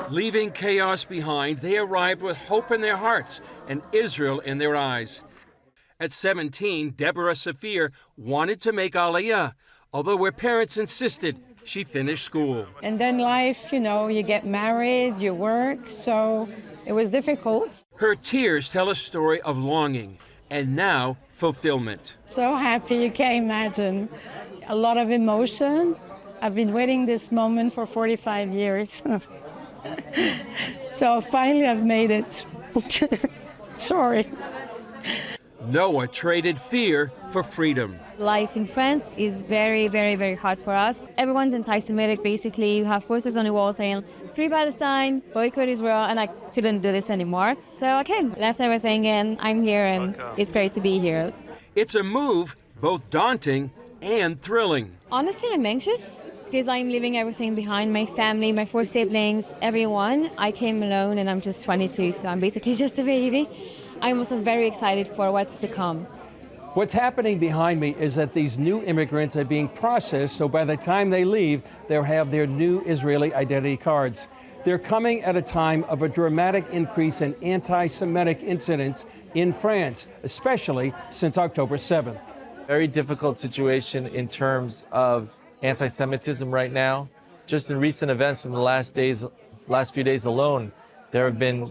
Leaving chaos behind, they arrived with hope in their hearts and Israel in their eyes. At 17, Deborah Szasur wanted to make Aliyah, although her parents insisted she finish school. And then life, you get married, you work, so it was difficult. Her tears tell a story of longing and now fulfillment. So happy, you can't imagine. A lot of emotion. I've been waiting this moment for 45 years. So finally I've made it. Sorry. Noah traded fear for freedom. Life in France is very, very, very hard for us. Everyone's anti-Semitic, basically. You have posters on the wall saying, "Free Palestine, boycott Israel," and I couldn't do this anymore. So, okay, left everything and I'm here and it's great to be here. It's a move both daunting and thrilling. Honestly, I'm anxious because I'm leaving everything behind, my family, my 4 siblings, everyone. I came alone and I'm just 22, so I'm basically just a baby. I'm also very excited for what's to come. What's happening behind me is that these new immigrants are being processed, so by the time they leave, they'll have their new Israeli identity cards. They're coming at a time of a dramatic increase in anti-Semitic incidents in France, especially since October 7th. Very difficult situation in terms of anti-Semitism right now. Just in recent events in the last few days alone, there have been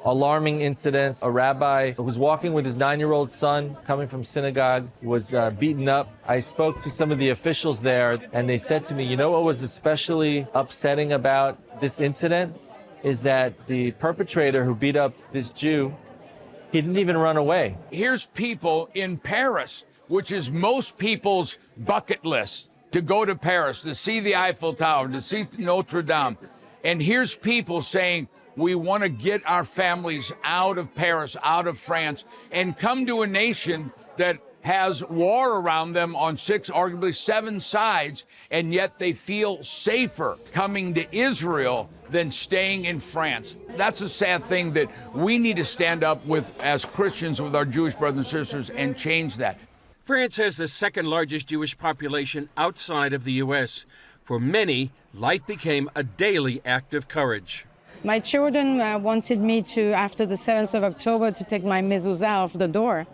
alarming incidents. A rabbi who was walking with his 9-year-old son coming from synagogue was beaten up. I spoke to some of the officials there and they said to me, you know what was especially upsetting about this incident is that the perpetrator who beat up this Jew, he didn't even run away. Here's people in Paris, which is most people's bucket list, to go to Paris, to see the Eiffel Tower, to see Notre Dame. And here's people saying, we want to get our families out of Paris, out of France, and come to a nation that has war around them on 6, arguably 7 sides, and yet they feel safer coming to Israel than staying in France. That's a sad thing that we need to stand up with as Christians with our Jewish brothers and sisters and change that. France has the 2nd largest Jewish population outside of the U.S. For many, life became a daily act of courage. My children wanted me to, after the 7th of October, to take my mezuzah off the door.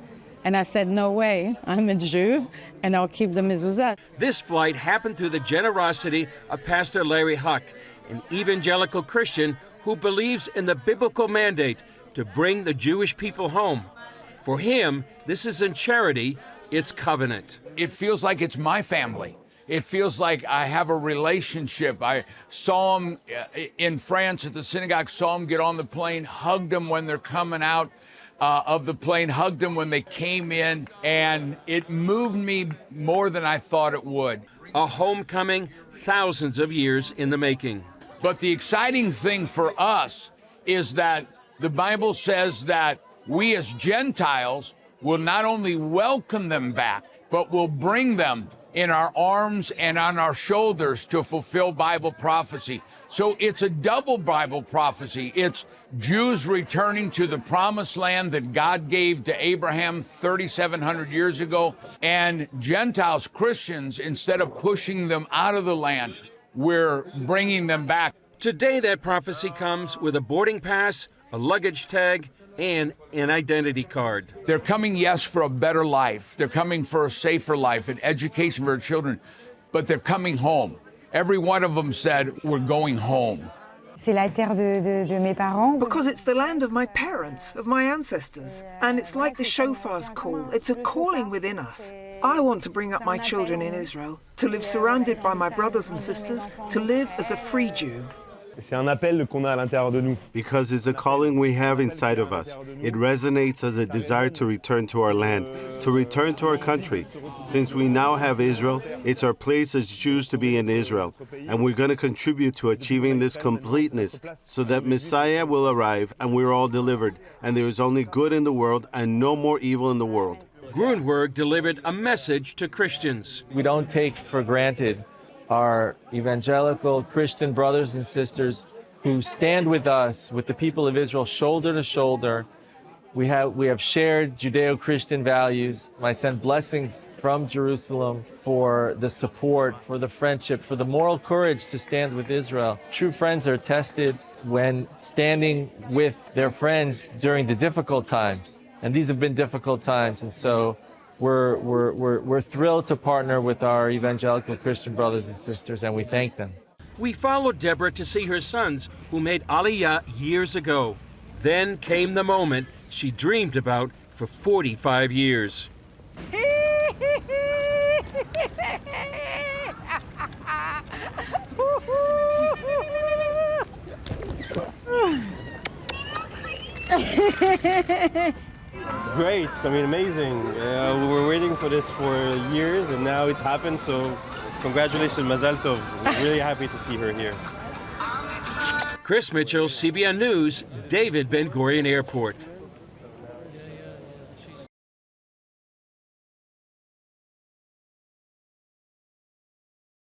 And I said, no way, I'm a Jew, and I'll keep the mezuzah. This flight happened through the generosity of Pastor Larry Huck, an evangelical Christian who believes in the biblical mandate to bring the Jewish people home. For him, this isn't charity, it's covenant. It feels like it's my family. It feels like I have a relationship. I saw him in France at the synagogue, saw him get on the plane, hugged them when they're coming out of the plane, hugged them when they came in, and it moved me more than I thought it would. A homecoming thousands of years in the making. But the exciting thing for us is that the Bible says that we as Gentiles will not only welcome them back, but will bring them in our arms and on our shoulders to fulfill Bible prophecy. So it's a double Bible prophecy. It's Jews returning to the promised land that God gave to Abraham 3,700 years ago, and Gentiles, Christians, instead of pushing them out of the land, we're bringing them back. Today, that prophecy comes with a boarding pass, a luggage tag, and an identity card. They're coming, yes, for a better life. They're coming for a safer life and education for their children, but they're coming home. Every one of them said, we're going home. Because it's the land of my parents, of my ancestors. And it's like the shofar's call. It's a calling within us. I want to bring up my children in Israel, to live surrounded by my brothers and sisters, to live as a free Jew. Because it's a calling we have inside of us. It resonates as a desire to return to our land, to return to our country. Since we now have Israel, it's our place as Jews to be in Israel. And we're going to contribute to achieving this completeness so that Messiah will arrive and we're all delivered. And there is only good in the world and no more evil in the world. Grunberg delivered a message to Christians. We don't take for granted our evangelical Christian brothers and sisters who stand with us, with the people of Israel, shoulder to shoulder, We have shared Judeo-Christian values. I send blessings from Jerusalem for the support, for the friendship, for the moral courage to stand with Israel. True friends are tested when standing with their friends during the difficult times. And these have been difficult times. And so we're thrilled to partner with our evangelical Christian brothers and sisters, and we thank them. We followed Deborah to see her sons who made Aliyah years ago. Then came the moment she dreamed about for 45 years. Great, I mean, amazing. We were waiting for this for years and now it's happened, so congratulations, Mazal Tov. We're really happy to see her here. Chris Mitchell, CBN News, David Ben Gurion Airport.